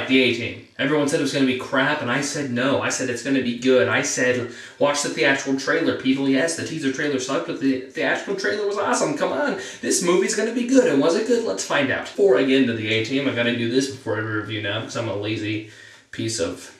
the A-Team. Everyone said it was going to be crap, and I said no. I said it's going to be good. I said, watch the theatrical trailer. People, yes, the teaser trailer sucked, but the theatrical trailer was awesome. Come on, this movie's going to be good. And was it good? Let's find out. Before I get into the A-Team, I got to do this before I review now, because I'm a lazy piece of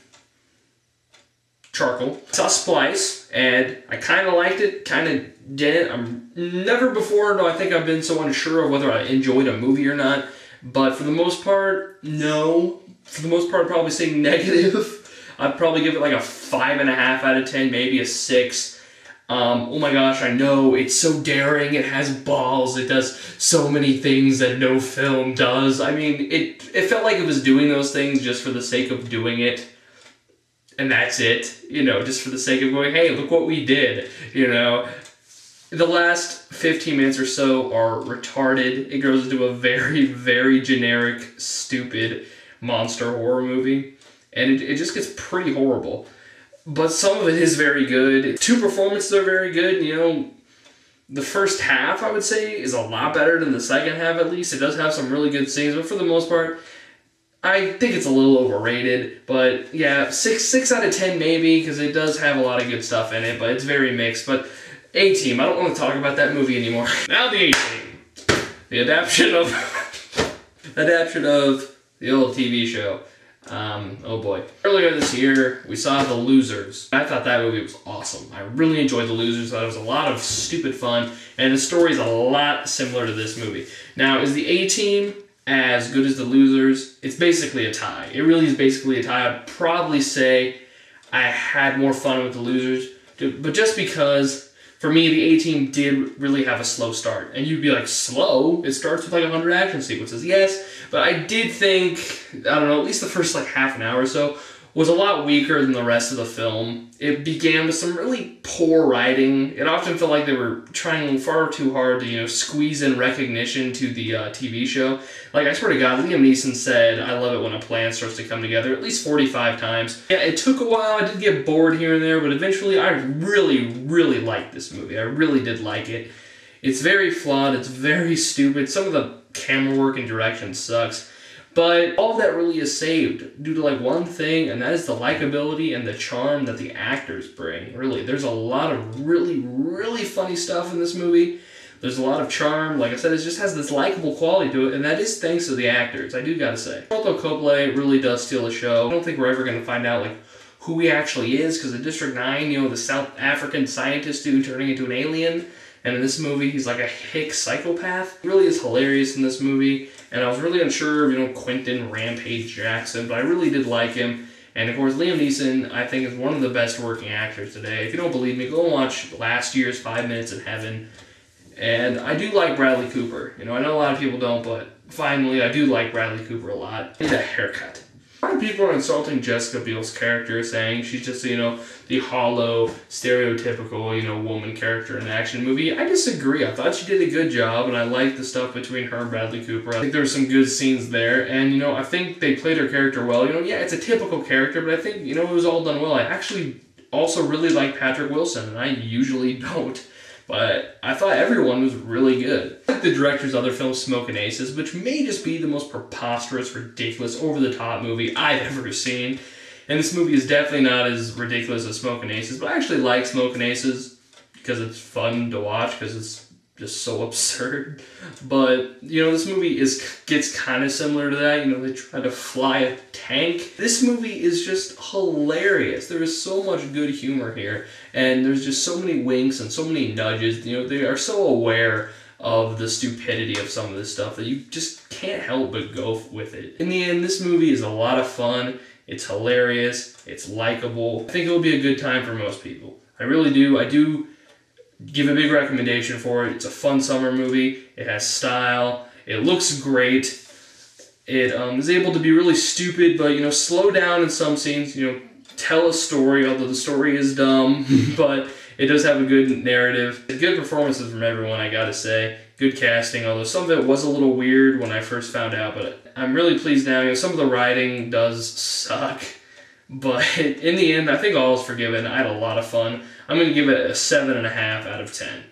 charcoal. I saw Splice, and I kind of liked it, kind of didn't. I'm never before, no, I think I've been so unsure of whether I enjoyed a movie or not. But for the most part, no. For the most part, I'd probably say negative. I'd probably give it like a 5.5 out of 10, maybe a 6. Oh my gosh, I know, it's so daring, it has balls, it does so many things that no film does. I mean, it felt like it was doing those things just for the sake of doing it. And that's it, you know, just for the sake of going, hey, look what we did, you know. The last 15 minutes or so are retarded. It goes into a very, very generic, stupid monster horror movie. And it just gets pretty horrible. But some of it is very good. 2 performances are very good. You know, the first half, I would say, is a lot better than the second half, at least. It does have some really good scenes, but for the most part, I think it's a little overrated. But yeah, 6 out of 10 maybe, because it does have a lot of good stuff in it, but it's very mixed. But A-Team, I don't want to talk about that movie anymore. Now the A-Team. The adaptation of the old TV show. Oh boy. Earlier this year, we saw The Losers. I thought that movie was awesome. I really enjoyed The Losers. I thought it was a lot of stupid fun, and the story is a lot similar to this movie. Now, is the A-Team as good as The Losers? It's basically a tie. It really is basically a tie. I'd probably say I had more fun with The Losers, but just because, for me, the A-Team did really have a slow start. And you'd be like, slow? It starts with like 100 action sequences. Yes, but I did think, I don't know, at least the first like half an hour or so was a lot weaker than the rest of the film. It began with some really poor writing. It often felt like they were trying far too hard to, you know, squeeze in recognition to the TV show. Like, I swear to God, Liam Neeson said, I love it when a plan starts to come together, at least 45 times. Yeah, it took a while. I did get bored here and there, but eventually I really, really liked this movie. I really did like it. It's very flawed. It's very stupid. Some of the camera work and direction sucks. But all of that really is saved due to like one thing, and that is the likability and the charm that the actors bring. Really, there's a lot of really, really funny stuff in this movie. There's a lot of charm. Like I said, it just has this likable quality to it, and that is thanks to the actors, I do gotta say. Although Copley really does steal the show, I don't think we're ever gonna find out like who he actually is, because in District 9, you know, the South African scientist dude turning into an alien. And in this movie, he's like a hick psychopath. He really is hilarious in this movie. And I was really unsure of, you know, Quentin Rampage Jackson, but I really did like him. And of course, Liam Neeson, I think, is one of the best working actors today. If you don't believe me, go and watch last year's 5 Minutes in Heaven. And I do like Bradley Cooper. You know, I know a lot of people don't, but finally, I do like Bradley Cooper a lot. I need a haircut. A lot of people are insulting Jessica Biel's character, saying she's just, you know, the hollow, stereotypical, you know, woman character in an action movie. I disagree. I thought she did a good job, and I liked the stuff between her and Bradley Cooper. I think there were some good scenes there, and, you know, I think they played her character well. You know, yeah, it's a typical character, but I think, you know, it was all done well. I actually also really like Patrick Wilson, and I usually don't. But I thought everyone was really good. I like the director's other film, Smokin' Aces, which may just be the most preposterous, ridiculous, over-the-top movie I've ever seen. And this movie is definitely not as ridiculous as Smokin' Aces, but I actually like Smokin' Aces because it's fun to watch, because it's just so absurd. But, you know, this movie gets kind of similar to that. You know, they try to fly a tank. This movie is just hilarious. There is so much good humor here, and there's just so many winks and so many nudges. You know, they are so aware of the stupidity of some of this stuff that you just can't help but go with it. In the end, this movie is a lot of fun. It's hilarious. It's likable. I think it will be a good time for most people. I really do. I do give a big recommendation for it. It's a fun summer movie. It has style. It looks great. It is able to be really stupid, but, you know, slow down in some scenes. You know, tell a story, although the story is dumb, but it does have a good narrative. Good performances from everyone, I gotta say. Good casting, although some of it was a little weird when I first found out, but I'm really pleased now. You know, some of the writing does suck, but in the end, I think all is forgiven. I had a lot of fun. I'm going to give it a 7.5 out of 10.